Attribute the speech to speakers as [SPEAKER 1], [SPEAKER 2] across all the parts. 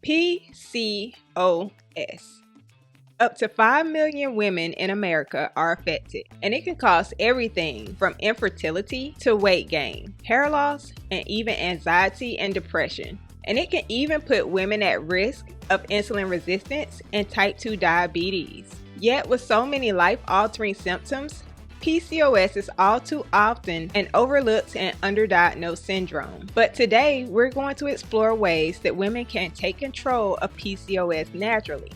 [SPEAKER 1] PCOS. Up to 5 million women in America are affected, and it can cause everything from infertility to weight gain, hair loss, and even anxiety and depression. And it can even put women at risk of insulin resistance and type 2 diabetes. Yet, with so many life-altering symptoms, PCOS is all too often an overlooked and underdiagnosed syndrome. But today, we're going to explore ways that women can take control of PCOS naturally.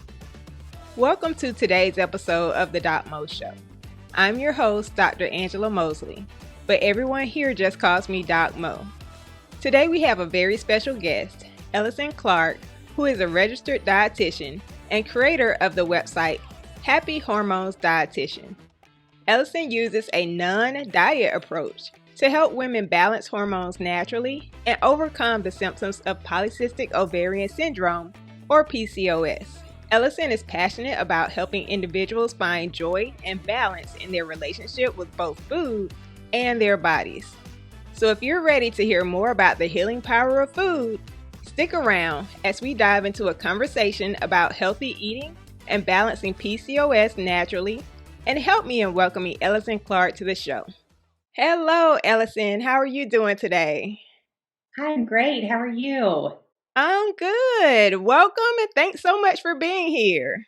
[SPEAKER 1] Welcome to today's episode of the DocMo Show. I'm your host, Dr. Angela Mosley, but everyone here just calls me DocMo. Today we have a very special guest, Ellison Clark, who is a registered dietitian and creator of the website Happy Hormones Dietitian. Ellison uses a non-diet approach to help women balance hormones naturally and overcome the symptoms of polycystic ovarian syndrome, or PCOS. Ellison is passionate about helping individuals find joy and balance in their relationship with both food and their bodies. So if you're ready to hear more about the healing power of food, stick around as we dive into a conversation about healthy eating and balancing PCOS naturally, and help me in welcoming Ellison Clark to the show. Hello, Ellison. How are you doing today?
[SPEAKER 2] I'm great. How are you?
[SPEAKER 1] I'm good. Welcome, and thanks so much for being here.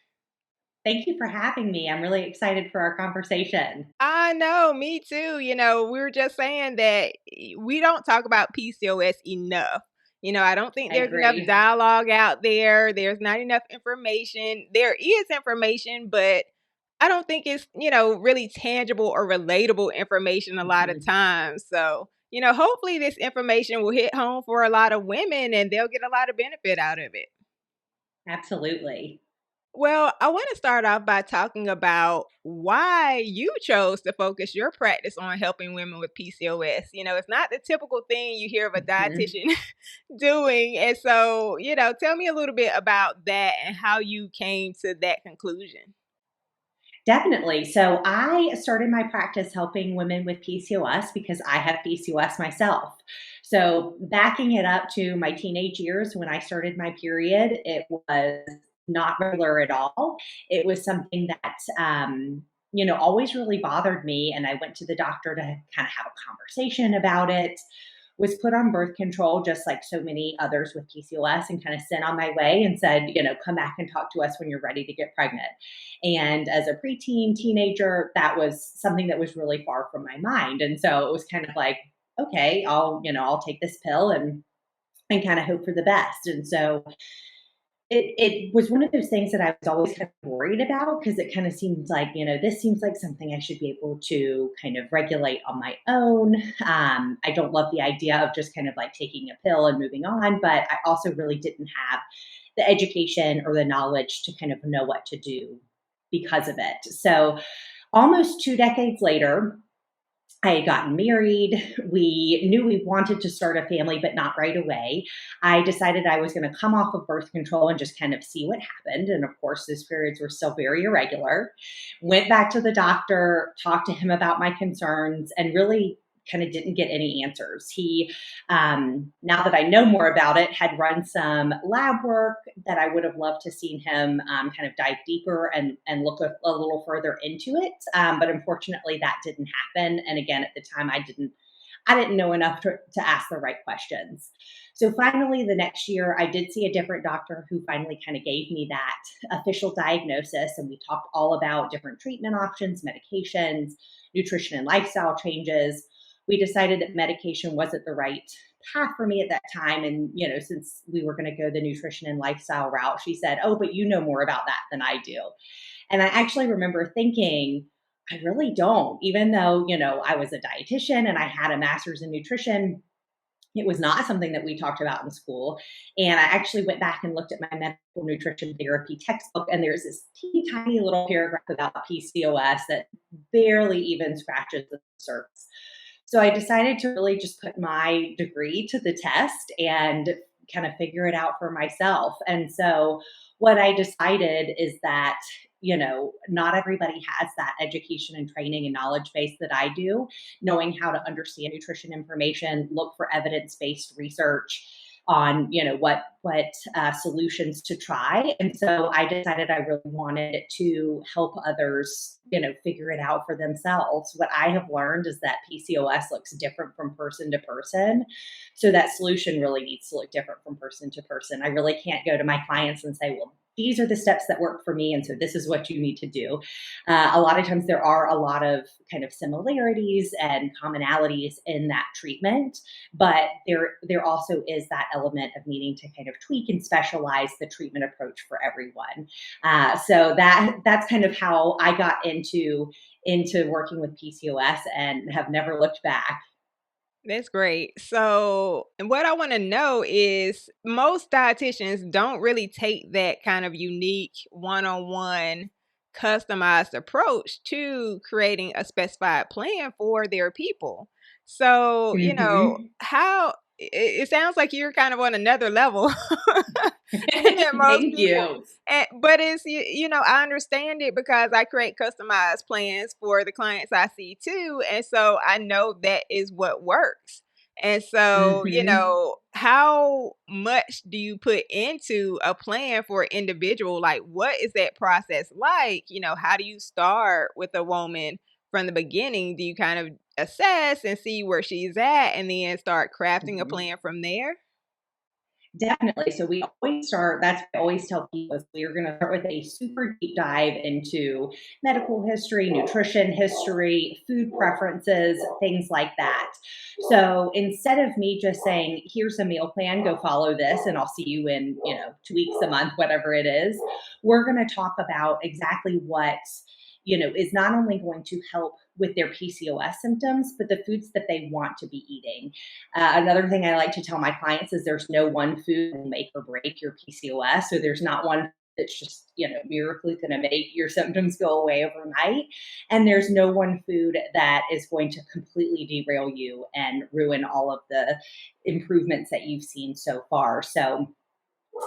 [SPEAKER 2] Thank you for having me. I'm really excited for our conversation.
[SPEAKER 1] I know, me too. We were just saying that we don't talk about PCOS enough. I don't think there's enough dialogue out there. There's not enough information. There is information, but I don't think it's, really tangible or relatable information a lot of times. So, hopefully this information will hit home for a lot of women and they'll get a lot of benefit out of it.
[SPEAKER 2] Absolutely.
[SPEAKER 1] Well, I want to start off by talking about why you chose to focus your practice on helping women with PCOS. It's not the typical thing you hear of a dietitian doing. And so, tell me a little bit about that and how you came to that conclusion.
[SPEAKER 2] Definitely. So I started my practice helping women with PCOS because I have PCOS myself. So backing it up to my teenage years when I started my period, it was not regular at all. It was something that, always really bothered me. And I went to the doctor to kind of have a conversation about it. Was put on birth control, just like so many others with PCOS, and kind of sent on my way and said, come back and talk to us when you're ready to get pregnant. And as a preteen, teenager, that was something that was really far from my mind. And so it was kind of like, okay, I'll take this pill and kind of hope for the best. And so it was one of those things that I was always kind of worried about, because it kind of seemed like, this seems like something I should be able to kind of regulate on my own. I don't love the idea of just kind of like taking a pill and moving on, but I also really didn't have the education or the knowledge to kind of know what to do because of it. So almost 2 decades later, I had gotten married. We knew we wanted to start a family, but not right away. I decided I was going to come off of birth control and just kind of see what happened. And of course, those periods were still very irregular. Went back to the doctor, talked to him about my concerns, and really kind of didn't get any answers. He, now that I know more about it, had run some lab work that I would have loved to seen him kind of dive deeper and look a little further into it. But unfortunately that didn't happen. And again, at the time I didn't know enough to ask the right questions. So finally, the next year, I did see a different doctor who finally kind of gave me that official diagnosis. And we talked all about different treatment options, medications, nutrition and lifestyle changes. We decided that medication wasn't the right path for me at that time. And, since we were going to go the nutrition and lifestyle route, she said, "Oh, but you know more about that than I do." And I actually remember thinking, I really don't, even though, I was a dietitian and I had a master's in nutrition. It was not something that we talked about in school. And I actually went back and looked at my medical nutrition therapy textbook, and there's this teeny tiny little paragraph about PCOS that barely even scratches the surface. So I decided to really just put my degree to the test and kind of figure it out for myself. And so what I decided is that, not everybody has that education and training and knowledge base that I do, knowing how to understand nutrition information, look for evidence-based research, on, what solutions to try. And so I decided I really wanted to help others, figure it out for themselves. What I have learned is that PCOS looks different from person to person. So that solution really needs to look different from person to person. I really can't go to my clients and say, well, these are the steps that work for me. And so this is what you need to do. A lot of times there are a lot of kind of similarities and commonalities in that treatment, but there also is that element of needing to kind of tweak and specialize the treatment approach for everyone. So that's kind of how I got into working with PCOS and have never looked back.
[SPEAKER 1] That's great. So, and what I want to know is most dietitians don't really take that kind of unique one-on-one customized approach to creating a specified plan for their people. So,
[SPEAKER 2] Hmm.
[SPEAKER 1] it sounds like you're kind of on another level than most
[SPEAKER 2] Thank
[SPEAKER 1] people.
[SPEAKER 2] you.
[SPEAKER 1] But I understand it because I create customized plans for the clients I see too. And so I know that is what works. And so,
[SPEAKER 2] Hmm.
[SPEAKER 1] how much do you put into a plan for an individual? Like, what is that process like? How do you start with a woman from the beginning? Do you kind of assess and see where she's at and then start crafting a
[SPEAKER 2] Hmm.
[SPEAKER 1] plan from there?
[SPEAKER 2] Definitely. So we always start, that's what I always tell people is we're going to start with a super deep dive into medical history, nutrition history, food preferences, things like that. So instead of me just saying, here's a meal plan, go follow this, and I'll see you in, 2 weeks, a month, whatever it is, we're going to talk about exactly what is not only going to help with their PCOS symptoms, but the foods that they want to be eating. Another thing I like to tell my clients is there's no one food that will make or break your PCOS. So there's not one that's just, miraculously going to make your symptoms go away overnight. And there's no one food that is going to completely derail you and ruin all of the improvements that you've seen so far. So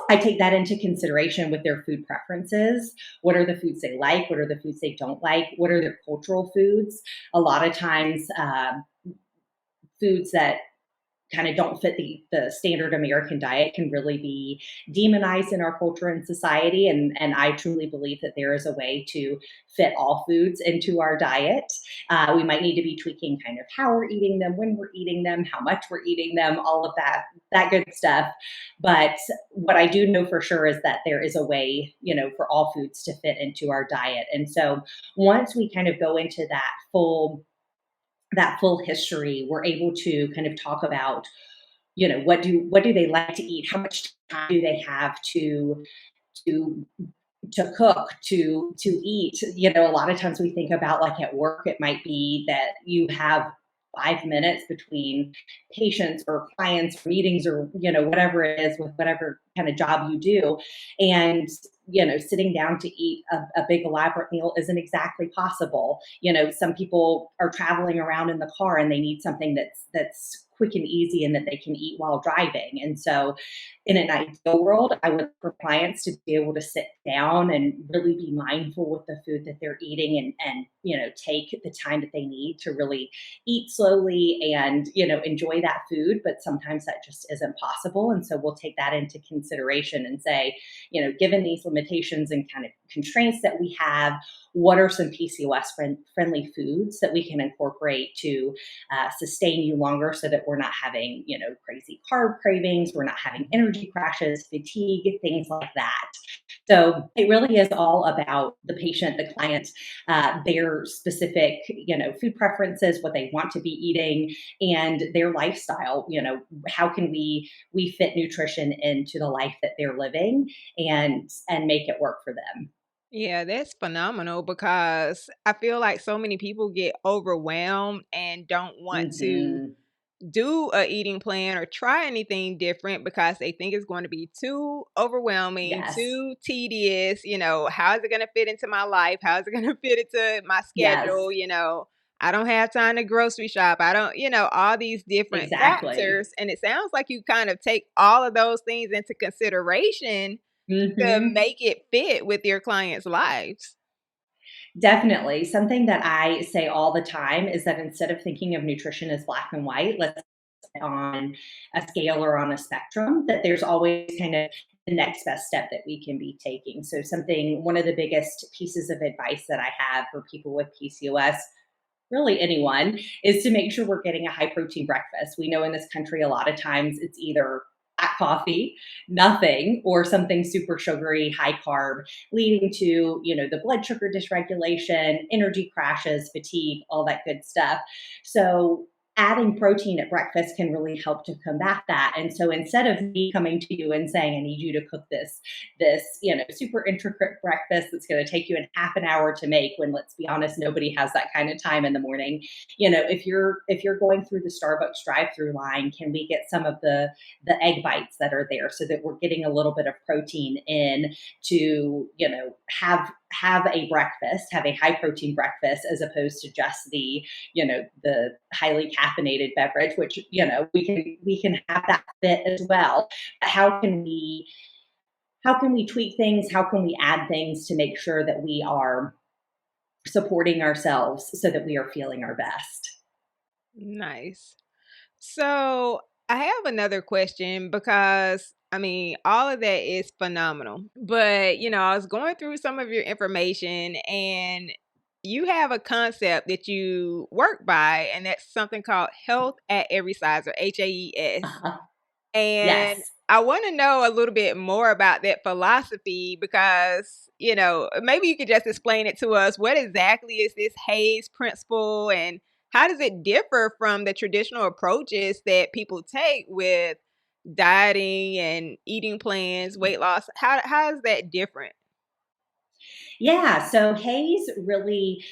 [SPEAKER 2] I take that into consideration with their food preferences. What are the foods they like? What are the foods they don't like? What are their cultural foods? A lot of times, foods that kind of don't fit the standard American diet can really be demonized in our culture and society. And I truly believe that there is a way to fit all foods into our diet. We might need to be tweaking kind of how we're eating them, when we're eating them, how much we're eating them, all of that good stuff. But what I do know for sure is that there is a way, for all foods to fit into our diet. And so once we kind of go into that full history, we're able to kind of talk about, what do they like to eat? How much time do they have to to cook, to eat? A lot of times we think about like at work, it might be that you have 5 minutes between patients or clients or meetings or whatever it is with whatever kind of job you do, and sitting down to eat a big elaborate meal isn't exactly possible. Some people are traveling around in the car and they need something that's quick and easy and that they can eat while driving. And so in an ideal world, I would for clients to be able to sit down and really be mindful with the food that they're eating, and take the time that they need to really eat slowly and enjoy that food. But sometimes that just isn't possible, and so we'll take that into consideration and say, given these limitations and kind of constraints that we have, what are some PCOS friendly foods that we can incorporate to sustain you longer, so that we're not having crazy carb cravings, we're not having energy crashes, fatigue, things like that. So it really is all about the patient, the client, their specific, food preferences, what they want to be eating, and their lifestyle. How can we fit nutrition into the life that they're living, and make it work for them.
[SPEAKER 1] Yeah, that's phenomenal because I feel like so many people get overwhelmed and don't want to
[SPEAKER 2] Hmm.
[SPEAKER 1] do a eating plan or try anything different because they think it's going to be too overwhelming,
[SPEAKER 2] Yes.
[SPEAKER 1] too tedious. How is it going to fit into my life? How is it going to fit into my
[SPEAKER 2] Yes.
[SPEAKER 1] schedule? I don't have time to grocery shop. I don't, all these different
[SPEAKER 2] Exactly.
[SPEAKER 1] factors. And it sounds like you kind of take all of those things into consideration to
[SPEAKER 2] Hmm.
[SPEAKER 1] make it fit with your clients' lives.
[SPEAKER 2] Definitely. Something that I say all the time is that instead of thinking of nutrition as black and white, let's on a scale or on a spectrum, that there's always kind of the next best step that we can be taking. So one of the biggest pieces of advice that I have for people with PCOS, really anyone, is to make sure we're getting a high protein breakfast. We know in this country, a lot of times it's either black coffee, nothing, or something super sugary, high carb, leading to, the blood sugar dysregulation, energy crashes, fatigue, all that good stuff. So adding protein at breakfast can really help to combat that. And so instead of me coming to you and saying, I need you to cook this, super intricate breakfast that's going to take you half an hour to make, when, let's be honest, nobody has that kind of time in the morning. If you're going through the Starbucks drive-through line, can we get some of the egg bites that are there, so that we're getting a little bit of protein in to, have a breakfast, have a high protein breakfast, as opposed to just the highly caffeinated beverage, which, we can have that fit as well. How can we tweak things? How can we add things to make sure that we are supporting ourselves so that we are feeling our best?
[SPEAKER 1] Nice. So I have another question, because all of that is phenomenal. But, I was going through some of your information, and you have a concept that you work by, and that's something called health at every size, or HAES.
[SPEAKER 2] Uh-huh.
[SPEAKER 1] And
[SPEAKER 2] Yes.
[SPEAKER 1] I want to know a little bit more about that philosophy, because, maybe you could just explain it to us. What exactly is this Hayes principle, and how does it differ from the traditional approaches that people take with dieting and eating plans, weight loss? How is that different?
[SPEAKER 2] Yeah. So Hayes really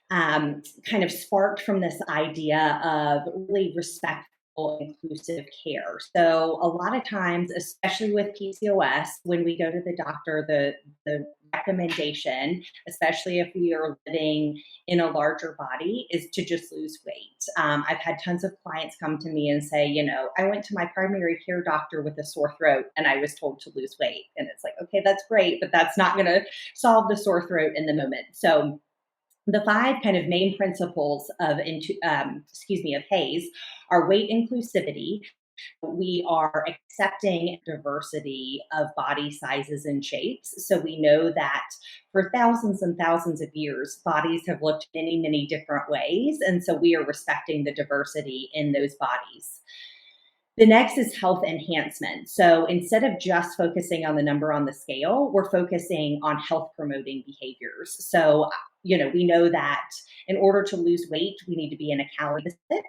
[SPEAKER 2] kind of sparked from this idea of really respectful, inclusive care. So a lot of times, especially with PCOS, when we go to the doctor, the recommendation, especially if we are living in a larger body, is to just lose weight. I've had tons of clients come to me and say, I went to my primary care doctor with a sore throat and I was told to lose weight. And it's like, okay, that's great, but that's not going to solve the sore throat in the moment. So the five kind of main principles of Hayes are weight inclusivity. We are accepting diversity of body sizes and shapes. So we know that for thousands and thousands of years, bodies have looked many, many different ways. And so we are respecting the diversity in those bodies. The next is health enhancement. So instead of just focusing on the number on the scale, we're focusing on health promoting behaviors. So, we know that in order to lose weight, we need to be in a calorie deficit.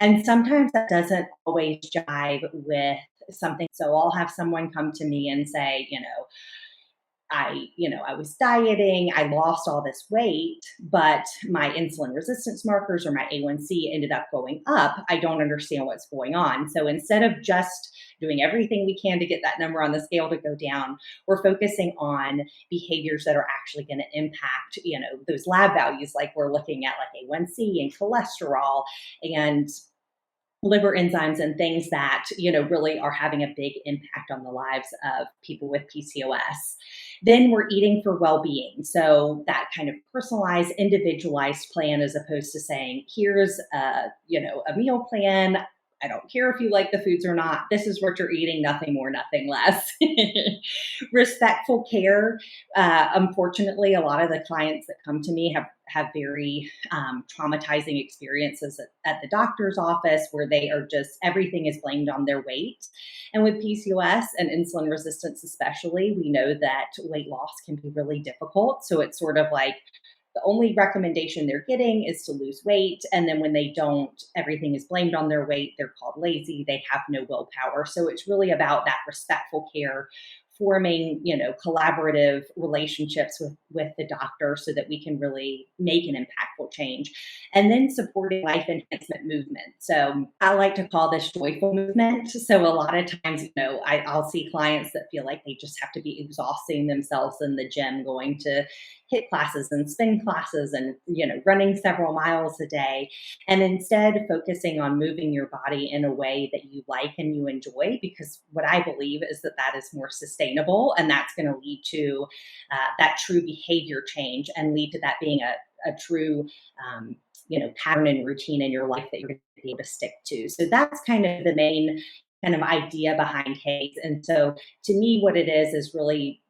[SPEAKER 2] And sometimes that doesn't always jive with something. So I'll have someone come to me and say, I was dieting, I lost all this weight, but my insulin resistance markers or my A1C ended up going up. I don't understand what's going on. So instead of just doing everything we can to get that number on the scale to go down, we're focusing on behaviors that are actually going to impact, those lab values, like we're looking at like A1C and cholesterol and liver enzymes and things that really are having a big impact on the lives of people with PCOS. Then we're eating for well-being. So that kind of personalized, individualized plan, as opposed to saying, here's a meal plan. I don't care if you like the foods or not. This is what you're eating, nothing more, nothing less. Respectful care. Unfortunately, a lot of the clients that come to me have very traumatizing experiences at the doctor's office, where they are just, everything is blamed on their weight. And with PCOS and insulin resistance especially, we know that weight loss can be really difficult. So it's sort of like the only recommendation they're getting is to lose weight. And then when they don't, everything is blamed on their weight. They're called lazy. They have no willpower. So it's really about that respectful care, forming, collaborative relationships with the doctor, so that we can really make an impactful change. And then supporting life enhancement movement. So I like to call this joyful movement. So a lot of times, I'll see clients that feel like they just have to be exhausting themselves in the gym, going to HIIT classes and spin classes and, running several miles a day. And instead focusing on moving your body in a way that you like and you enjoy, because what I believe is that is more sustainable, and that's going to lead to that true behavior change, and lead to that being a true pattern and routine in your life that you're going to be able to stick to. So that's kind of the main kind of idea behind HAES. And so to me, what it is really,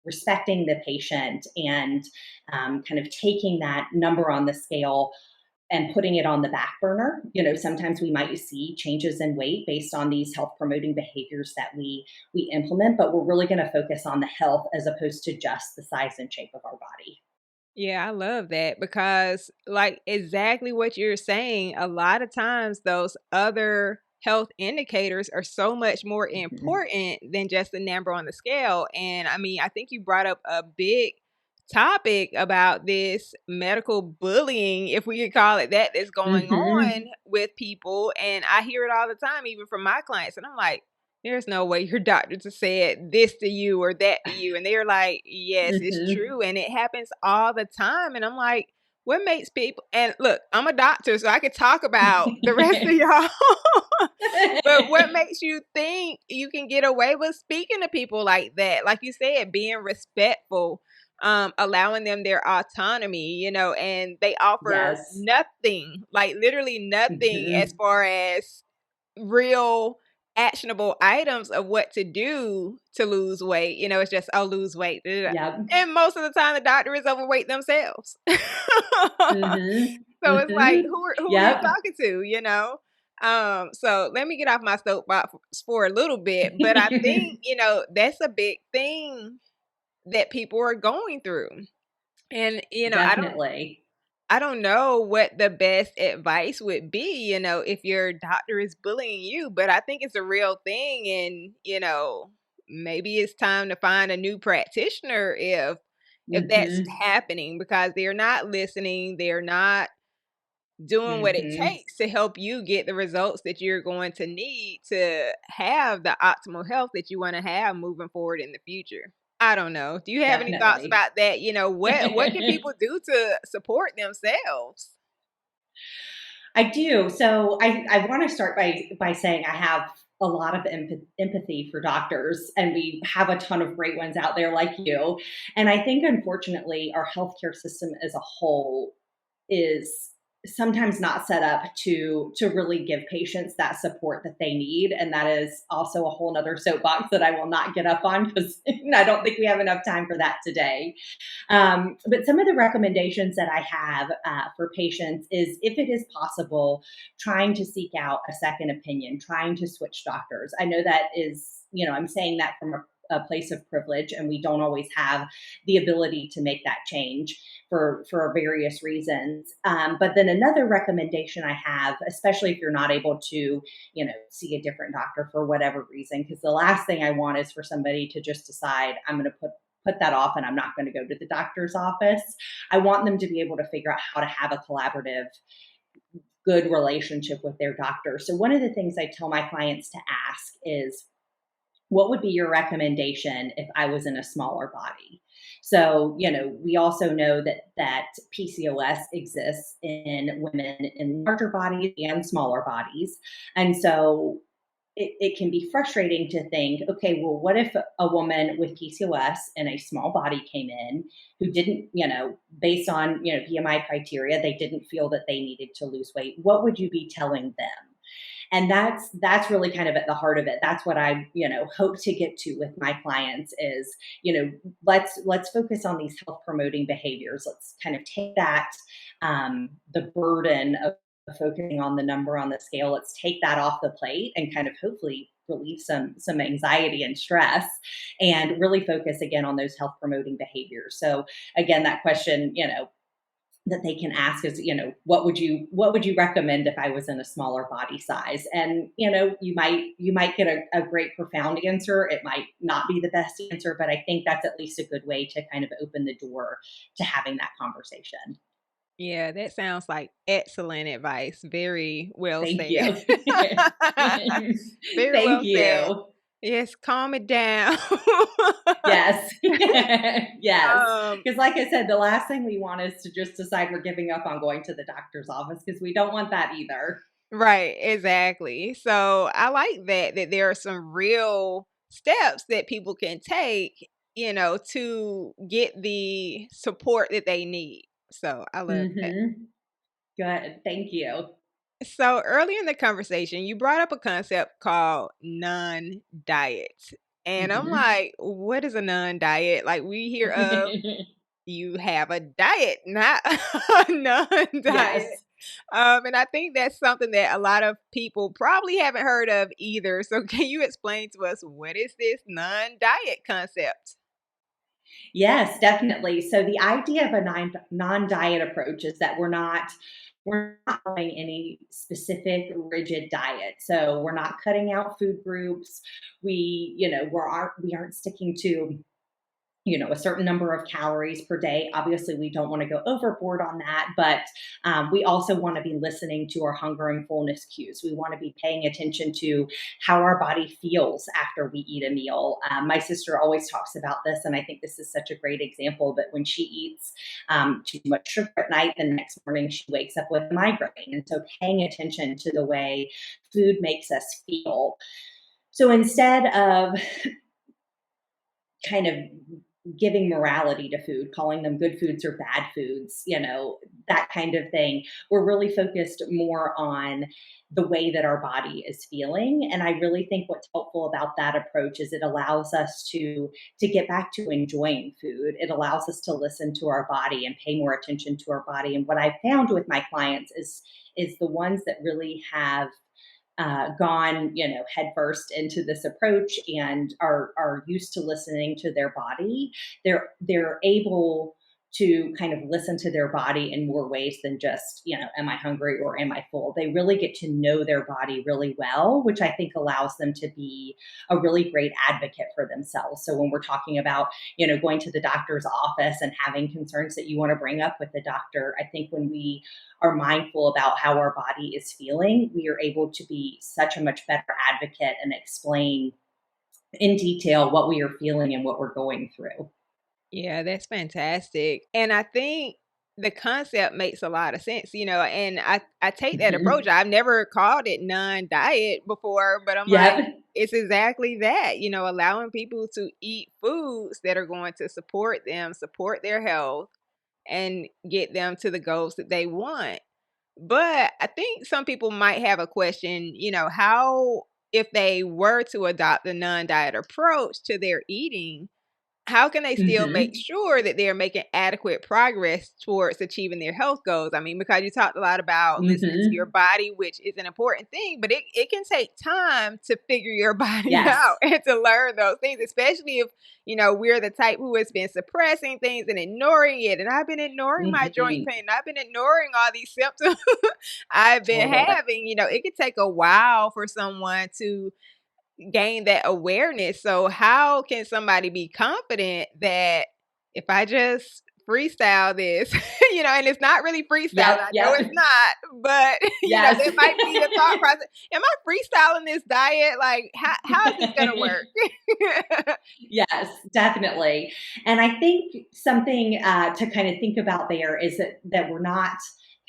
[SPEAKER 2] respecting the patient and kind of taking that number on the scale and putting it on the back burner. Sometimes we might see changes in weight based on these health promoting behaviors that we implement, but we're really going to focus on the health as opposed to just the size and shape of our body.
[SPEAKER 1] Yeah, I love that because, like, exactly what you're saying, a lot of times those other health indicators are so much more
[SPEAKER 2] Mhm.
[SPEAKER 1] important than just the number on the scale. And I mean, I think you brought up a big topic about this medical bullying, if we could call it that, that's going on
[SPEAKER 2] Mhm.
[SPEAKER 1] with people. And I hear it all the time, even from my clients. And I'm like, there's no way your doctor just said this to you or that to you. And they're like, yes, it's
[SPEAKER 2] Mhm.
[SPEAKER 1] true. And it happens all the time. And I'm like, what makes people, and look, I'm a doctor, so I could talk about the rest of y'all. But what makes you think you can get away with speaking to people like that? Like you said, being respectful, allowing them their autonomy, and they offer
[SPEAKER 2] Yes.
[SPEAKER 1] nothing, like literally nothing as
[SPEAKER 2] Mhm.
[SPEAKER 1] far as real actionable items of what to do to lose weight. It's just, oh, lose weight. Da, da, da.
[SPEAKER 2] Yep.
[SPEAKER 1] And most of the time the doctor is overweight themselves.
[SPEAKER 2] Mhm.
[SPEAKER 1] So it's like,
[SPEAKER 2] Mhm.
[SPEAKER 1] who are you
[SPEAKER 2] Yep.
[SPEAKER 1] talking to? So let me get off my soapbox for a little bit, but I think, that's a big thing that people are going through. And,
[SPEAKER 2] Definitely.
[SPEAKER 1] I don't know what the best advice would be, if your doctor is bullying you, but I think it's a real thing. And, maybe it's time to find a new practitioner if that's
[SPEAKER 2] Mhm.
[SPEAKER 1] happening, because they're not listening, they're not doing what it
[SPEAKER 2] Mhm.
[SPEAKER 1] takes to help you get the results that you're going to need to have the optimal health that you want to have moving forward in the future. I don't know. Do you have any thoughts
[SPEAKER 2] Definitely.
[SPEAKER 1] about that? What can people do to support themselves?
[SPEAKER 2] I do. So I want to start by saying I have a lot of empathy for doctors, and we have a ton of great ones out there like you. And I think, unfortunately, our healthcare system as a whole is sometimes not set up to really give patients that support that they need, and that is also a whole nother soapbox that I will not get up on because I don't think we have enough time for that today. But some of the recommendations that I have for patients is, if it is possible, trying to seek out a second opinion, trying to switch doctors. I know that is, I'm saying that from a place of privilege, and we don't always have the ability to make that change for various reasons. But then another recommendation I have, especially if you're not able to, see a different doctor for whatever reason, because the last thing I want is for somebody to just decide, I'm going to put that off and I'm not going to go to the doctor's office. I want them to be able to figure out how to have a collaborative, good relationship with their doctor. So one of the things I tell my clients to ask is, what would be your recommendation if I was in a smaller body? So, we also know that PCOS exists in women in larger bodies and smaller bodies. And so it can be frustrating to think, okay, well, what if a woman with PCOS and a small body came in who didn't, based on, BMI criteria, they didn't feel that they needed to lose weight? What would you be telling them? And that's really kind of at the heart of it. That's what I, hope to get to with my clients is, let's focus on these health promoting behaviors. Let's kind of take that, the burden of focusing on the number on the scale. Let's take that off the plate and kind of hopefully relieve some anxiety and stress, and really focus again on those health promoting behaviors. So again, that question, that they can ask is, what would you recommend if I was in a smaller body size? And you might get a great profound answer. It might not be the best answer, but I think that's at least a good way to kind of open the door to having that conversation.
[SPEAKER 1] Yeah, that sounds like excellent advice. Very well
[SPEAKER 2] Thank
[SPEAKER 1] said.
[SPEAKER 2] you.
[SPEAKER 1] Very
[SPEAKER 2] Thank
[SPEAKER 1] well said.
[SPEAKER 2] you.
[SPEAKER 1] Yes, calm it down.
[SPEAKER 2] Yes. Yes.
[SPEAKER 1] um,
[SPEAKER 2] Because, like I said, the last thing we want is to just decide we're giving up on going to the doctor's office, because we don't want that either.
[SPEAKER 1] right, exactly. So I like that there are some real steps that people can take, to get the support that they need. So I love that.
[SPEAKER 2] Hmm. Good. Thank you.
[SPEAKER 1] So early in the conversation, you brought up a concept called non-diet. And I'm
[SPEAKER 2] Mhm.
[SPEAKER 1] like, what is a non-diet? Like we hear of you have a diet, not a non-diet.
[SPEAKER 2] Yes.
[SPEAKER 1] And I think that's something that a lot of people probably haven't heard of either. So can you explain to us what is this non-diet concept?
[SPEAKER 2] Yes, definitely. So the idea of a non-diet approach is that we're not following any specific rigid diet. So we're not cutting out food groups. We aren't sticking to a certain number of calories per day. Obviously, we don't want to go overboard on that, but we also want to be listening to our hunger and fullness cues. We want to be paying attention to how our body feels after we eat a meal. My sister always talks about this, and I think this is such a great example. But when she eats too much sugar at night, the next morning she wakes up with a migraine. And so, paying attention to the way food makes us feel. So instead of kind of giving morality to food, calling them good foods or bad foods, that kind of thing. We're really focused more on the way that our body is feeling. And I really think what's helpful about that approach is it allows us to get back to enjoying food. It allows us to listen to our body and pay more attention to our body. And what I've found with my clients is the ones that really have gone, headfirst into this approach and are used to listening to their body, they're able to kind of listen to their body in more ways than just, am I hungry or am I full? They really get to know their body really well, which I think allows them to be a really great advocate for themselves. So when we're talking about, going to the doctor's office and having concerns that you want to bring up with the doctor, I think when we are mindful about how our body is feeling, we are able to be such a much better advocate and explain in detail what we are feeling and what we're going through.
[SPEAKER 1] Yeah, that's fantastic. And I think the concept makes a lot of sense, and I take that approach.
[SPEAKER 2] Mhm.
[SPEAKER 1] I've never called it non-diet before, but I'm like,
[SPEAKER 2] Yep.
[SPEAKER 1] it's exactly that, allowing people to eat foods that are going to support them, support their health, and get them to the goals that they want. But I think some people might have a question, how, if they were to adopt a non-diet approach to their eating, how can they still make
[SPEAKER 2] Mhm.
[SPEAKER 1] sure that they're making adequate progress towards achieving their health goals? I mean, because you talked a lot about listening to your
[SPEAKER 2] Mhm.
[SPEAKER 1] body, which is an important thing, but it can take time to figure your body
[SPEAKER 2] Yes.
[SPEAKER 1] out and to learn those things, especially if, we're the type who has been suppressing things and ignoring it. And I've been ignoring my joint
[SPEAKER 2] Mhm.
[SPEAKER 1] pain. I've been ignoring all these symptoms I've been
[SPEAKER 2] Totally.
[SPEAKER 1] having. It could take a while for someone to gain that awareness. So how can somebody be confident that if I just freestyle this, and it's not really freestyle.
[SPEAKER 2] Yep,
[SPEAKER 1] I know it's
[SPEAKER 2] yep.
[SPEAKER 1] not, but
[SPEAKER 2] Yes.
[SPEAKER 1] that might be the thought process. Am I freestyling this diet? Like how is this gonna work?
[SPEAKER 2] Yes, definitely. And I think something to kind of think about there is that we're not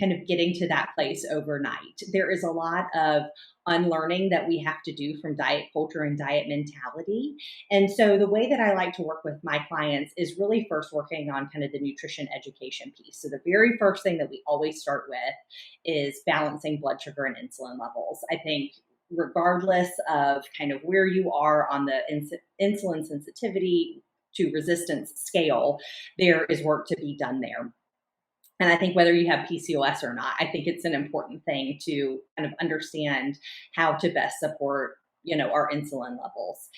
[SPEAKER 2] kind of getting to that place overnight. There is a lot of unlearning that we have to do from diet culture and diet mentality. And so the way that I like to work with my clients is really first working on kind of the nutrition education piece. So the very first thing that we always start with is balancing blood sugar and insulin levels. I think regardless of kind of where you are on the insulin sensitivity to resistance scale, there is work to be done there. And I think whether you have PCOS or not, I think it's an important thing to kind of understand how to best support, our insulin levels.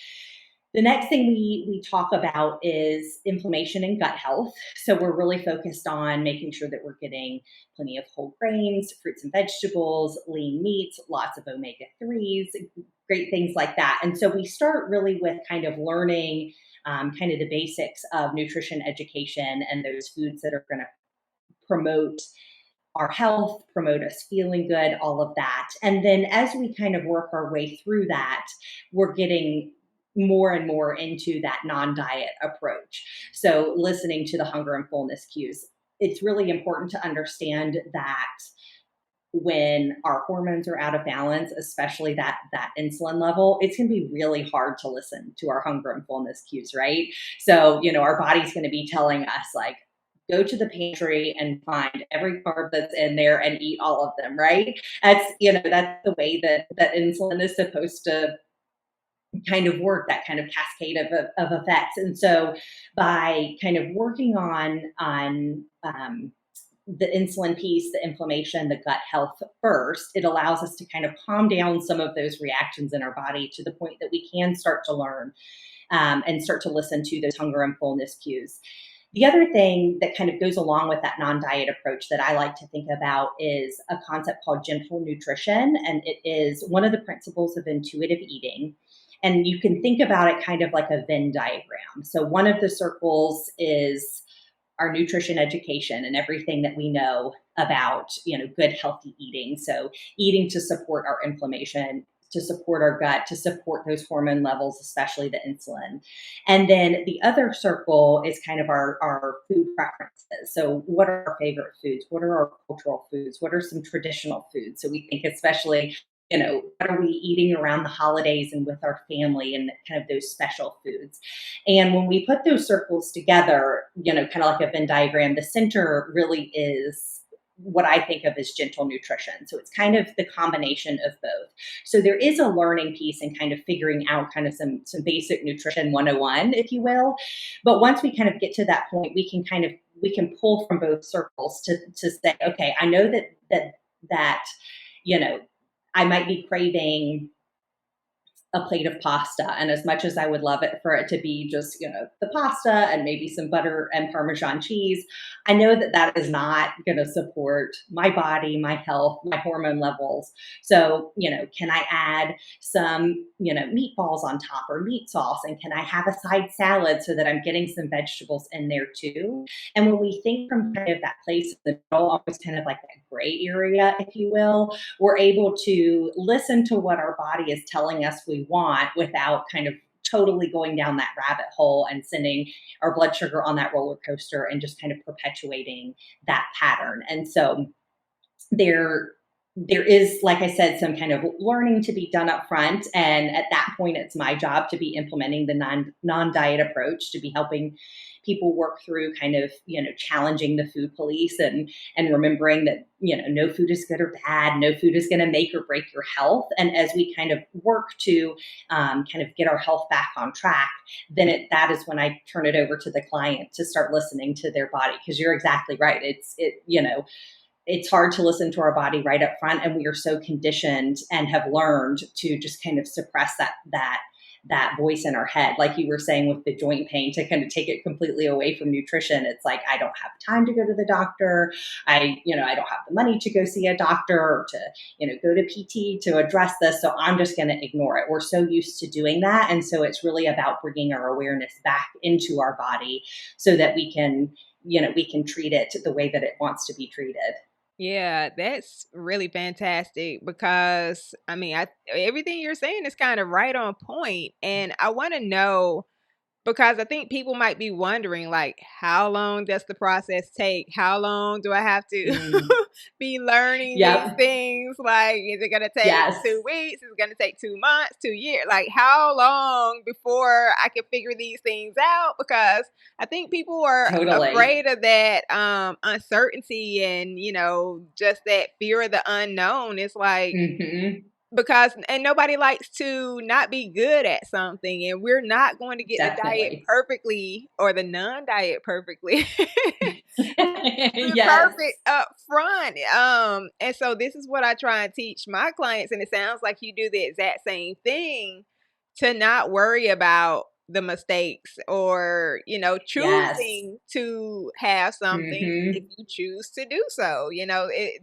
[SPEAKER 2] The next thing we talk about is inflammation and gut health. So we're really focused on making sure that we're getting plenty of whole grains, fruits and vegetables, lean meats, lots of omega 3s, great things like that. And so we start really with kind of learning kind of the basics of nutrition education and those foods that are going to promote our health, promote us feeling good, all of that. And then as we kind of work our way through that, we're getting more and more into that non diet approach. So, listening to the hunger and fullness cues. It's really important to understand that when our hormones are out of balance, especially that insulin level, it's going to be really hard to listen to our hunger and fullness cues, right? So, our body's going to be telling us like go to the pantry and find every carb that's in there and eat all of them, right? That's the way that insulin is supposed to kind of work, that kind of cascade of effects. And so by kind of working on the insulin piece, the inflammation, the gut health first, it allows us to kind of calm down some of those reactions in our body to the point that we can start to learn and start to listen to those hunger and fullness cues. The other thing that kind of goes along with that non-diet approach that I like to think about is a concept called gentle nutrition. And it is one of the principles of intuitive eating. And you can think about it kind of like a Venn diagram. So one of the circles is our nutrition education and everything that we know about, good, healthy eating. So eating to support our inflammation, to support our gut, to support those hormone levels, especially the insulin. And then the other circle is kind of our food preferences. So what are our favorite foods? What are our cultural foods? What are some traditional foods? So we think especially, what are we eating around the holidays and with our family and kind of those special foods. And when we put those circles together, kind of like a Venn diagram, the center really is what I think of as gentle nutrition. So it's kind of the combination of both. So there is a learning piece and kind of figuring out kind of some basic nutrition 101, if you will. But once we kind of get to that point, we can pull from both circles to say, okay, I know that I might be craving a plate of pasta. And as much as I would love it for it to be just, the pasta and maybe some butter and Parmesan cheese, I know that is not going to support my body, my health, my hormone levels. So, can I add some, meatballs on top or meat sauce? And can I have a side salad so that I'm getting some vegetables in there too? And when we think from kind of that place in the middle, almost kind of like that gray area, if you will, we're able to listen to what our body is telling us we want without kind of totally going down that rabbit hole and sending our blood sugar on that roller coaster and just kind of perpetuating that pattern. And so there is, like I said, some kind of learning to be done up front. And at that point, it's my job to be implementing the non-diet approach, to be helping people work through kind of, challenging the food police and remembering that, no food is good or bad. No food is going to make or break your health. And as we kind of work to kind of get our health back on track, then that is when I turn it over to the client to start listening to their body. Because you're exactly right. It's hard to listen to our body right up front. And we are so conditioned and have learned to just kind of suppress that voice in our head. Like you were saying with the joint pain, to kind of take it completely away from nutrition. It's like, I don't have time to go to the doctor. I don't have the money to go see a doctor or to, go to PT to address this. So I'm just going to ignore it. We're so used to doing that. And so it's really about bringing our awareness back into our body so that we can treat it the way that it wants to be treated.
[SPEAKER 1] Yeah, that's really fantastic because everything you're saying is kind of right on point. And I want to know, because I think people might be wondering, like, how long does the process take? How long do I have to be learning these
[SPEAKER 2] Yep.
[SPEAKER 1] things? Like, is it going to take
[SPEAKER 2] Yes.
[SPEAKER 1] 2 weeks? Is it going to take 2 months, 2 years? Like, how long before I can figure these things out? Because I think people are
[SPEAKER 2] Totally.
[SPEAKER 1] afraid of that uncertainty and, just that fear of the unknown. It's like, because nobody likes to not be good at something, and we're not going to get the diet perfectly or the non-diet perfectly
[SPEAKER 2] Yes.
[SPEAKER 1] perfect up front. And so this is what I try and teach my clients, and it sounds like you do the exact same thing, to not worry about the mistakes or choosing to have something if you choose to do so.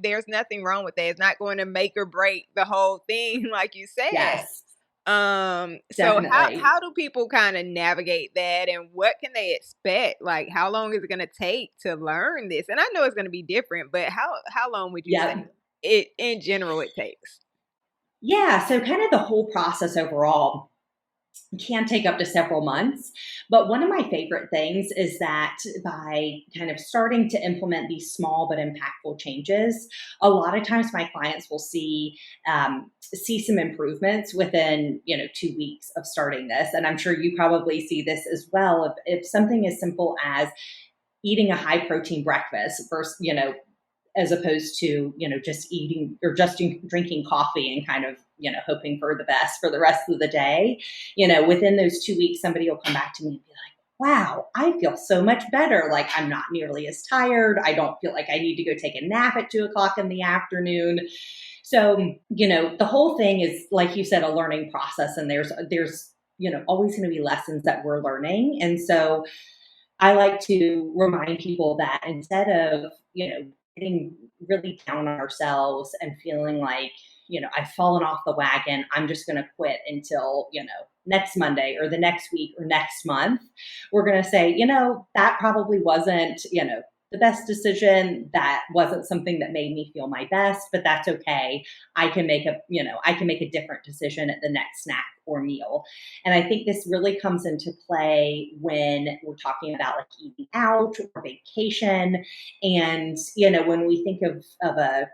[SPEAKER 1] There's nothing wrong with that. It's not going to make or break the whole thing, like you said.
[SPEAKER 2] Yes.
[SPEAKER 1] So how do people kind of navigate that, and what can they expect? Like, how long is it going to take to learn this? And I know it's going to be different, but how long would you say it in general it takes?
[SPEAKER 2] Yeah, so kind of the whole process overall can take up to several months. But one of my favorite things is that by kind of starting to implement these small but impactful changes, a lot of times my clients will see some improvements within 2 weeks of starting this. And I'm sure you probably see this as well. If something as simple as eating a high protein breakfast versus, as opposed to, just eating or just drinking coffee and kind of, hoping for the best for the rest of the day. Within those 2 weeks, somebody will come back to me and be like, wow, I feel so much better. Like I'm not nearly as tired. I don't feel like I need to go take a nap at 2 o'clock in the afternoon. So, the whole thing is, like you said, a learning process, and there's, always going to be lessons that we're learning. And so I like to remind people that instead of, getting really down on ourselves and feeling like, I've fallen off the wagon, I'm just going to quit until, next Monday or the next week or next month. We're going to say, that probably wasn't, the best decision. That wasn't something that made me feel my best, but that's okay. I can make a different decision at the next snack or meal. And I think this really comes into play when we're talking about like eating out or vacation. And, when we think of a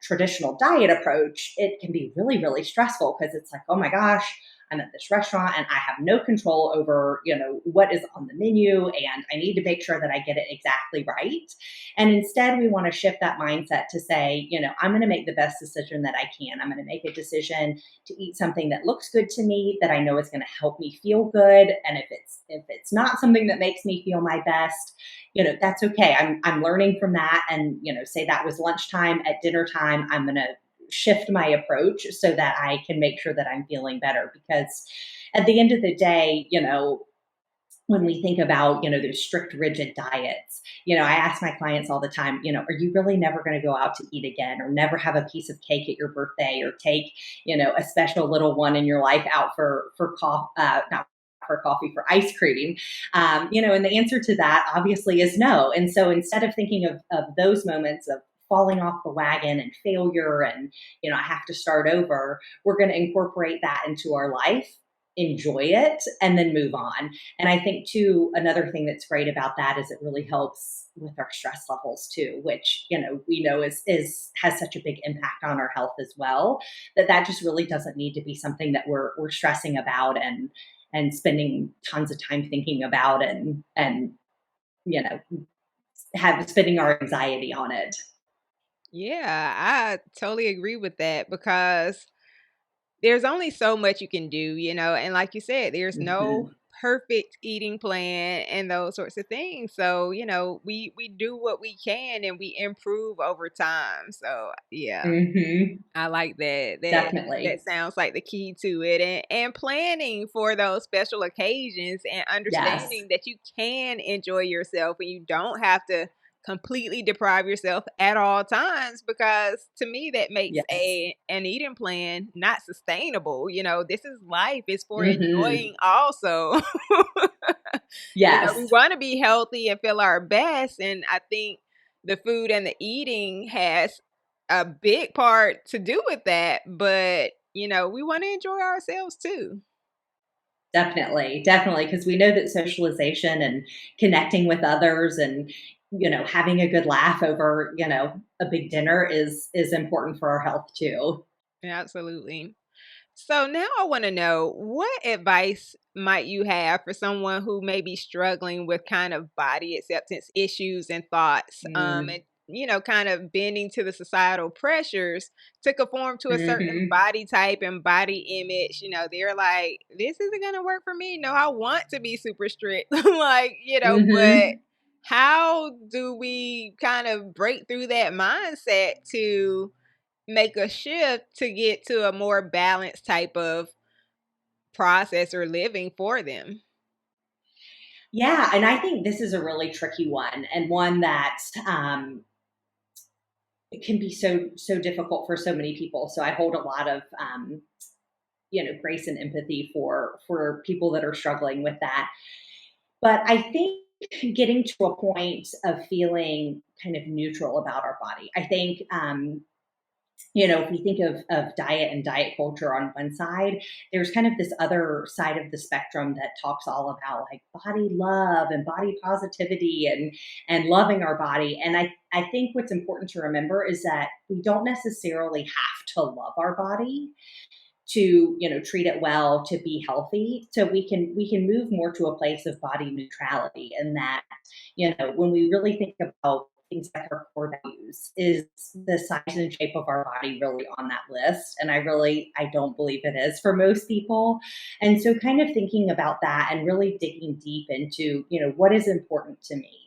[SPEAKER 2] traditional diet approach, it can be really, really stressful because it's like, oh my gosh, I'm at this restaurant and I have no control over, what is on the menu, and I need to make sure that I get it exactly right. And instead, we want to shift that mindset to say, I'm going to make the best decision that I can. I'm going to make a decision to eat something that looks good to me, that I know is going to help me feel good. And if it's not something that makes me feel my best, that's okay. I'm learning from that. And, say that was lunchtime, at dinner time, I'm going to shift my approach so that I can make sure that I'm feeling better. Because at the end of the day, when we think about, those strict, rigid diets, I ask my clients all the time, are you really never going to go out to eat again, or never have a piece of cake at your birthday, or take, a special little one in your life out for coffee, not for coffee, for ice cream? And the answer to that obviously is no. And so instead of thinking of those moments of falling off the wagon and failure and, I have to start over, we're going to incorporate that into our life, enjoy it, and then move on. And I think too, another thing that's great about that is it really helps with our stress levels too, which, we know is has such a big impact on our health as well, that just really doesn't need to be something that we're stressing about and spending tons of time thinking about and, you know, spending our anxiety on it.
[SPEAKER 1] Yeah, I totally agree with that because there's only so much you can do, and like you said, there's no
[SPEAKER 2] Mhm.
[SPEAKER 1] perfect eating plan and those sorts of things. So, we do what we can and we improve over time. So, yeah,
[SPEAKER 2] Mhm.
[SPEAKER 1] I like that. That
[SPEAKER 2] Definitely.
[SPEAKER 1] sounds like the key to it, and planning for those special occasions and
[SPEAKER 2] Yes.
[SPEAKER 1] understanding that you can enjoy yourself and you don't have to completely deprive yourself at all times, because to me that makes
[SPEAKER 2] Yes.
[SPEAKER 1] an eating plan not sustainable. This is life. It's for
[SPEAKER 2] Mhm.
[SPEAKER 1] enjoying also. We
[SPEAKER 2] Yes.
[SPEAKER 1] want to be healthy and feel our best, and I think the food and the eating has a big part to do with that, but we want to enjoy ourselves too.
[SPEAKER 2] Definitely. Definitely. Because we know that socialization and connecting with others and, having a good laugh over, a big dinner is important for our health too.
[SPEAKER 1] Absolutely. So now I want to know, what advice might you have for someone who may be struggling with kind of body acceptance issues and thoughts,
[SPEAKER 2] Mm.
[SPEAKER 1] and kind of bending to the societal pressures to conform to a certain
[SPEAKER 2] Mhm.
[SPEAKER 1] body type and body image. They're like, this isn't gonna work for me. No, I want to be super strict, like, but
[SPEAKER 2] Mhm.
[SPEAKER 1] how do we kind of break through that mindset to make a shift to get to a more balanced type of process or living for them?
[SPEAKER 2] Yeah, and I think this is a really tricky one, and one that it can be so difficult for so many people. So I hold a lot of grace and empathy for people that are struggling with that. But I think getting to a point of feeling kind of neutral about our body. I think if we think of diet and diet culture on one side, there's kind of this other side of the spectrum that talks all about like body love and body positivity and loving our body. And I think what's important to remember is that we don't necessarily have to love our body. to, treat it well, to be healthy. So we can move more to a place of body neutrality, and that, when we really think about things like our core values, is the size and shape of our body really on that list? And I don't believe it is for most people. And so kind of thinking about that and really digging deep into, what is important to me.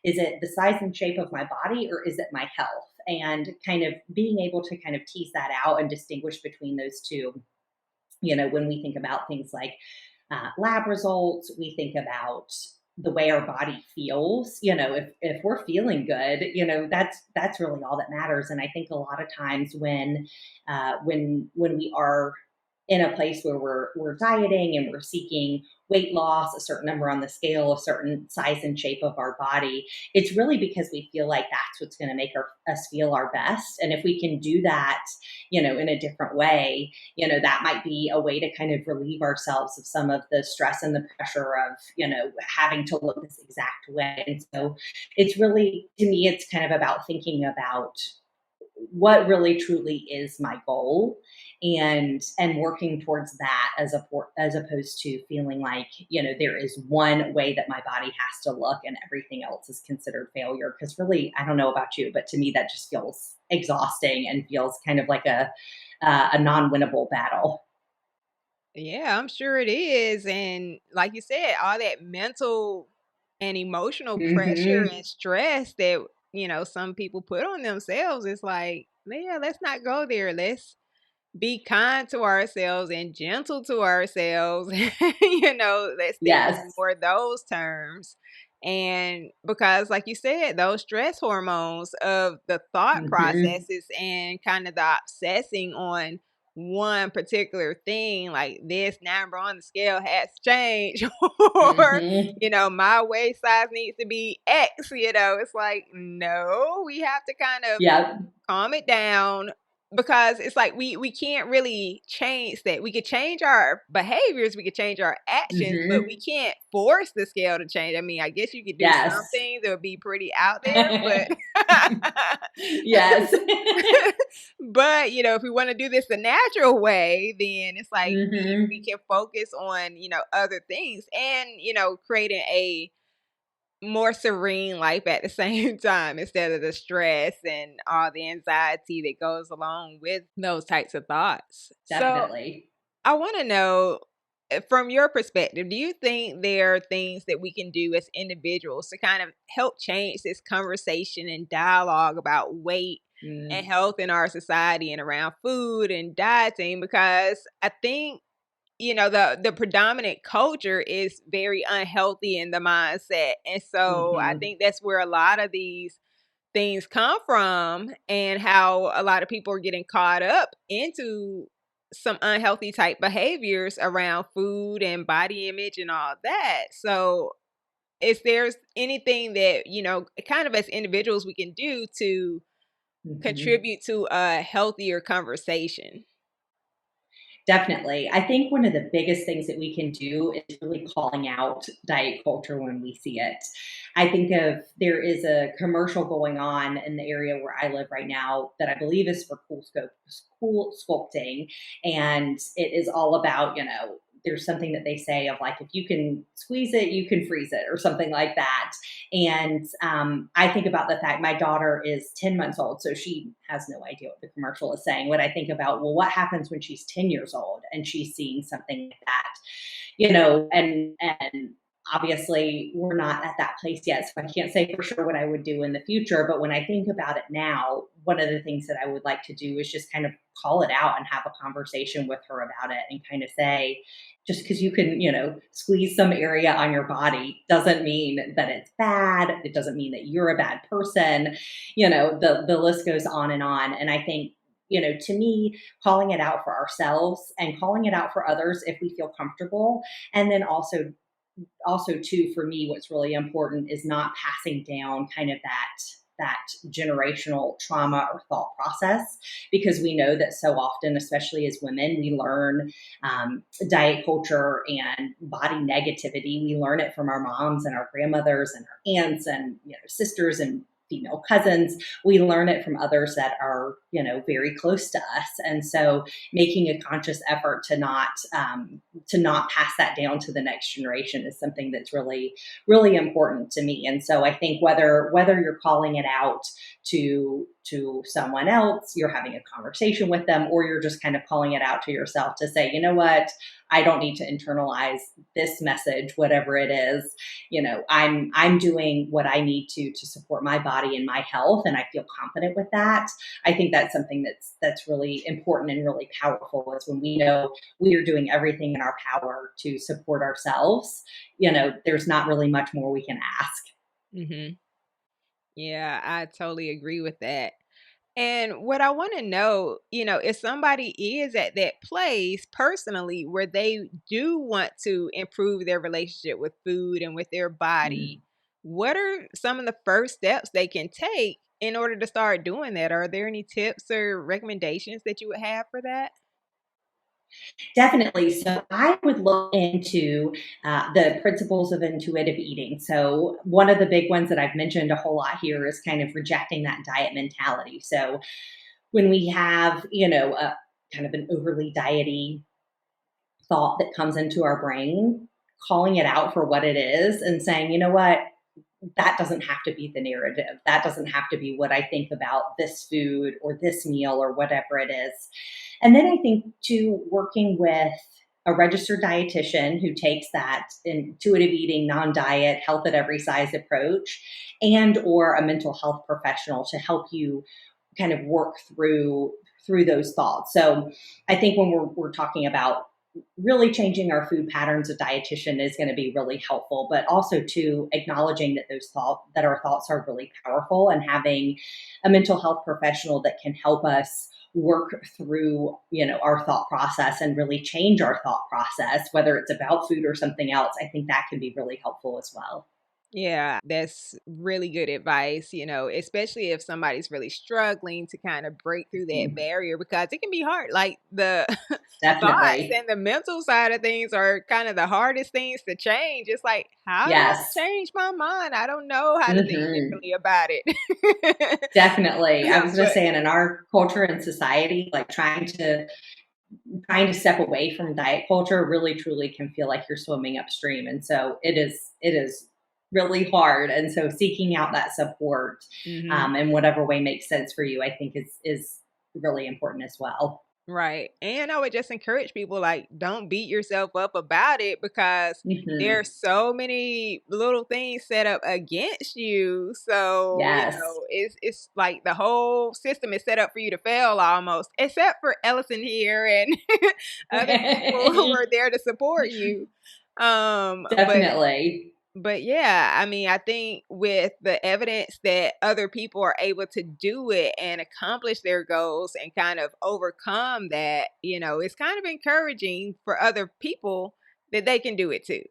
[SPEAKER 2] Is it the size and shape of my body, or is it my health? And kind of being able to kind of tease that out and distinguish between those two. When we think about things like lab results, we think about the way our body feels. If we're feeling good, that's really all that matters. And I think a lot of times when we are in a place where we're dieting and we're seeking weight loss, a certain number on the scale, a certain size and shape of our body, it's really because we feel like that's what's going to make us feel our best. And if we can do that, in a different way, that might be a way to kind of relieve ourselves of some of the stress and the pressure of, having to look this exact way. And so it's really, to me, it's kind of about thinking about what really truly is my goal, and working towards that, as opposed to feeling like, there is one way that my body has to look and everything else is considered failure. Because really, I don't know about you, but to me that just feels exhausting and feels kind of like a non-winnable battle.
[SPEAKER 1] Yeah, I'm sure it is. And like you said, all that mental and emotional pressure
[SPEAKER 2] Hmm.
[SPEAKER 1] and stress that, some people put on themselves, it's like, yeah, let's not go there. Let's be kind to ourselves and gentle to ourselves. Let's think
[SPEAKER 2] Yes.
[SPEAKER 1] in more those terms. And because, like you said, those stress hormones of the thought
[SPEAKER 2] Hmm.
[SPEAKER 1] processes and kind of the obsessing on one particular thing, like this number on the scale has to change, or,
[SPEAKER 2] Hmm.
[SPEAKER 1] my waist size needs to be X, it's like, no, we have to kind of
[SPEAKER 2] Yep.
[SPEAKER 1] calm it down, because it's like we can't really change that. We could change our behaviors, we could change our actions, but we
[SPEAKER 2] Hmm.
[SPEAKER 1] can't force the scale to change. I mean, I guess you could do some
[SPEAKER 2] Yes.
[SPEAKER 1] things that would be pretty out there, but
[SPEAKER 2] Yes.
[SPEAKER 1] but if we want to do this the natural way, then it's like we
[SPEAKER 2] Hmm.
[SPEAKER 1] can focus on other things, and creating a more serene life at the same time, instead of the stress and all the anxiety that goes along with those types of thoughts. So
[SPEAKER 2] Definitely.
[SPEAKER 1] I want to know, from your perspective, do you think there are things that we can do as individuals to kind of help change this conversation and dialogue about weight and
[SPEAKER 2] Mm.
[SPEAKER 1] health in our society and around food and dieting? Because I think the predominant culture is very unhealthy in the mindset, and so I
[SPEAKER 2] Mhm.
[SPEAKER 1] think that's where a lot of these things come from, and how a lot of people are getting caught up into some unhealthy type behaviors around food and body image and all that. So if there's anything that kind of as individuals we can do to
[SPEAKER 2] Mhm.
[SPEAKER 1] contribute to a healthier conversation.
[SPEAKER 2] Definitely. I think one of the biggest things that we can do is really calling out diet culture when we see it. I think there is a commercial going on in the area where I live right now that I believe is for cool sculpting. And it is all about, there's something that they say of like, if you can squeeze it, you can freeze it, or something like that. And I think about the fact my daughter is 10 months old, so she has no idea what the commercial is saying. What I think about, well, what happens when she's 10 years old and she's seeing something like that, and obviously we're not at that place yet. So I can't say for sure what I would do in the future. But when I think about it now, one of the things that I would like to do is just kind of call it out and have a conversation with her about it, and kind of say, just because you can, squeeze some area on your body doesn't mean that it's bad. It doesn't mean that you're a bad person. The list goes on and on. And I think, to me, calling it out for ourselves and calling it out for others if we feel comfortable. And then also too, for me, what's really important is not passing down kind of that generational trauma or thought process, because we know that so often, especially as women, we learn diet culture and body negativity. We learn it from our moms and our grandmothers and our aunts and sisters and female cousins. We learn it from others that are, very close to us. And so making a conscious effort to not pass that down to the next generation is something that's really, really important to me. And so I think whether you're calling it out to someone else, you're having a conversation with them, or you're just kind of calling it out to yourself to say, you know what, I don't need to internalize this message, whatever it is. I'm doing what I need to support my body and my health, and I feel confident with that. I think that's something that's really important and really powerful, is when we know we are doing everything in our power to support ourselves. There's not really much more we can ask.
[SPEAKER 1] Mm-hmm. Yeah, I totally agree with that. And what I want to know, if somebody is at that place personally where they do want to improve their relationship with food and with their body, what are some of the first steps they can take in order to start doing that? Are there any tips or recommendations that you would have for that?
[SPEAKER 2] Definitely. So I would look into the principles of intuitive eating. So one of the big ones that I've mentioned a whole lot here is kind of rejecting that diet mentality. So when we have, a kind of an overly diety thought that comes into our brain, calling it out for what it is and saying, you know what, that doesn't have to be the narrative. That doesn't have to be what I think about this food or this meal or whatever it is. And then I think too, working with a registered dietitian who takes that intuitive eating, non-diet, health at every size approach, and or a mental health professional to help you kind of work through those thoughts. So I think when we're talking about really changing our food patterns, a dietitian is going to be really helpful, but also to acknowledging that our thoughts are really powerful, and having a mental health professional that can help us work through, our thought process and really change our thought process, whether it's about food or something else. I think that can be really helpful as well.
[SPEAKER 1] Yeah, that's really good advice, especially if somebody's really struggling to kind of break through that
[SPEAKER 2] Mhm.
[SPEAKER 1] barrier, because it can be hard. Like the thoughts
[SPEAKER 2] Definitely.
[SPEAKER 1] and the mental side of things are kind of the hardest things to change. It's like, how do I
[SPEAKER 2] Yes.
[SPEAKER 1] change my mind? I don't know how to think
[SPEAKER 2] Hmm.
[SPEAKER 1] differently about it.
[SPEAKER 2] Definitely. I was just
[SPEAKER 1] But
[SPEAKER 2] saying, in our culture and society, like trying to step away from diet culture really truly can feel like you're swimming upstream. And so it is really hard. And so seeking out that support,
[SPEAKER 1] mhm.
[SPEAKER 2] in whatever way makes sense for you, I think is really important as well.
[SPEAKER 1] Right. And I would just encourage people, like, don't beat yourself up about it, because
[SPEAKER 2] Hmm.
[SPEAKER 1] there's so many little things set up against you. So,
[SPEAKER 2] Yes.
[SPEAKER 1] it's like the whole system is set up for you to fail almost, except for Ellison here and other people who are there to support you. But
[SPEAKER 2] Definitely.
[SPEAKER 1] yeah, I mean, I think with the evidence that other people are able to do it and accomplish their goals and kind of overcome that, it's kind of encouraging for other people that they can do it too.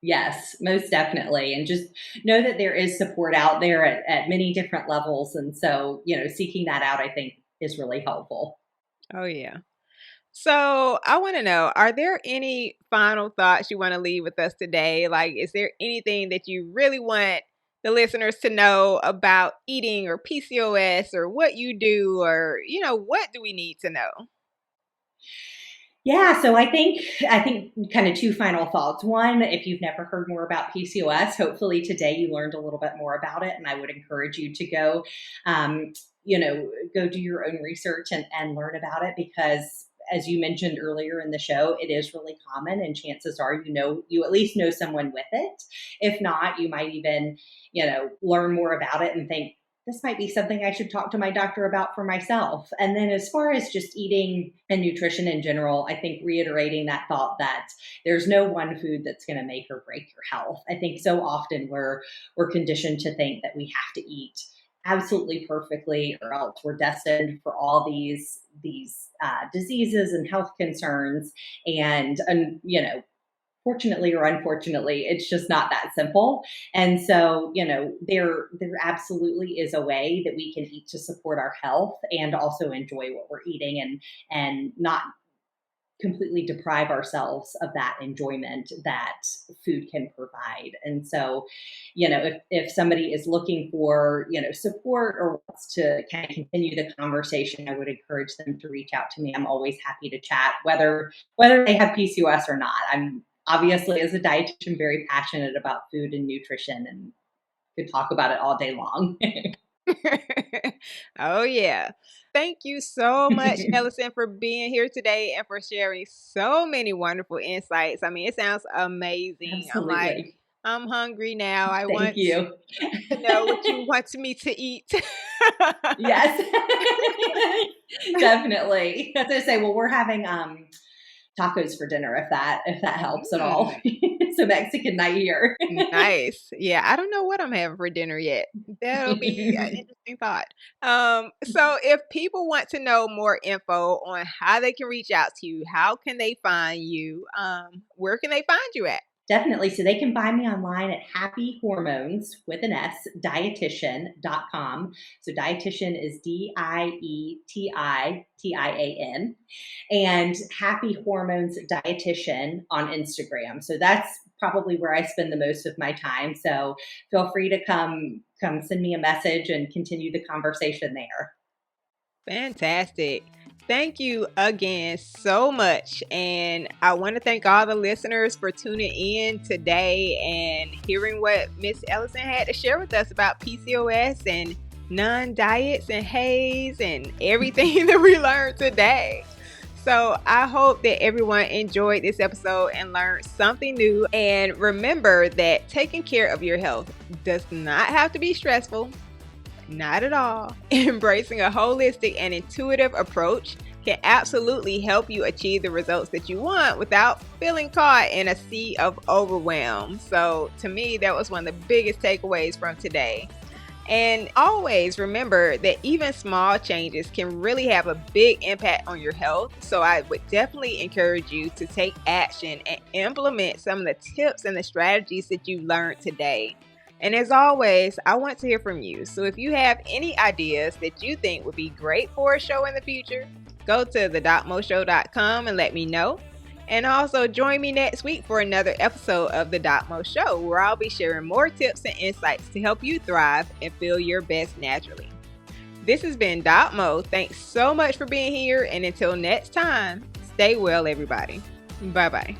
[SPEAKER 2] Yes, most definitely. And just know that there is support out there at many different levels. And so, seeking that out, I think, is really helpful.
[SPEAKER 1] Oh, yeah. So I want to know, are there any final thoughts you want to leave with us today? Like, is there anything that you really want the listeners to know about eating or PCOS, or what you do, or, what do we need to know?
[SPEAKER 2] Yeah, so I think kind of two final thoughts. One, if you've never heard more about PCOS, hopefully today you learned a little bit more about it, and I would encourage you to um, go do your own research and learn about it, because as you mentioned earlier in the show, it is really common, and chances are you at least know someone with it. If not, you might even learn more about it and think, this might be something I should talk to my doctor about for myself. And then, as far as just eating and nutrition in general, I think reiterating that thought that there's no one food that's going to make or break your health. I think so often we're conditioned to think that we have to eat absolutely perfectly, or else we're destined for all these diseases and health concerns. And fortunately or unfortunately, it's just not that simple. And so, there absolutely is a way that we can eat to support our health and also enjoy what we're eating, and not completely deprive ourselves of that enjoyment that food can provide. And so, if somebody is looking for, support or wants to kind of continue the conversation, I would encourage them to reach out to me. I'm always happy to chat, whether they have PCOS or not. I'm obviously, as a dietitian, very passionate about food and nutrition and could talk about it all day long.
[SPEAKER 1] Oh, yeah. Thank you so much, Ellison, for being here today and for sharing so many wonderful insights. I mean, it sounds amazing.
[SPEAKER 2] Absolutely.
[SPEAKER 1] I'm hungry now. I
[SPEAKER 2] Thank
[SPEAKER 1] want
[SPEAKER 2] you.
[SPEAKER 1] to know what you want me to eat.
[SPEAKER 2] Yes, definitely. As I say, well, we're having tacos for dinner if that helps at all. So Mexican night here.
[SPEAKER 1] Nice. Yeah, I don't know what I'm having for dinner yet. That'll be an interesting thought. So if people want to know more info on how they can reach out to you, how can they find you? Where can they find you at?
[SPEAKER 2] Definitely. So they can find me online at Happy Hormones with an S, dietitian.com. So dietitian is DIETITIAN, and Happy Hormones Dietitian on Instagram. So that's probably where I spend the most of my time. So feel free to come send me a message and continue the conversation there.
[SPEAKER 1] Fantastic. Thank you again so much. And I want to thank all the listeners for tuning in today and hearing what Miss Ellison had to share with us about PCOS and non-diets and HAES and everything that we learned today. So I hope that everyone enjoyed this episode and learned something new. And remember that taking care of your health does not have to be stressful. Not at all. Embracing a holistic and intuitive approach can absolutely help you achieve the results that you want without feeling caught in a sea of overwhelm. So to me, that was one of the biggest takeaways from today. And always remember that even small changes can really have a big impact on your health. So I would definitely encourage you to take action and implement some of the tips and the strategies that you learned today. And as always, I want to hear from you. So if you have any ideas that you think would be great for a show in the future, go to thedocmoshow.com and let me know. And also join me next week for another episode of The DocMo Show, where I'll be sharing more tips and insights to help you thrive and feel your best naturally. This has been DocMo. Thanks so much for being here. And until next time, stay well, everybody. Bye-bye.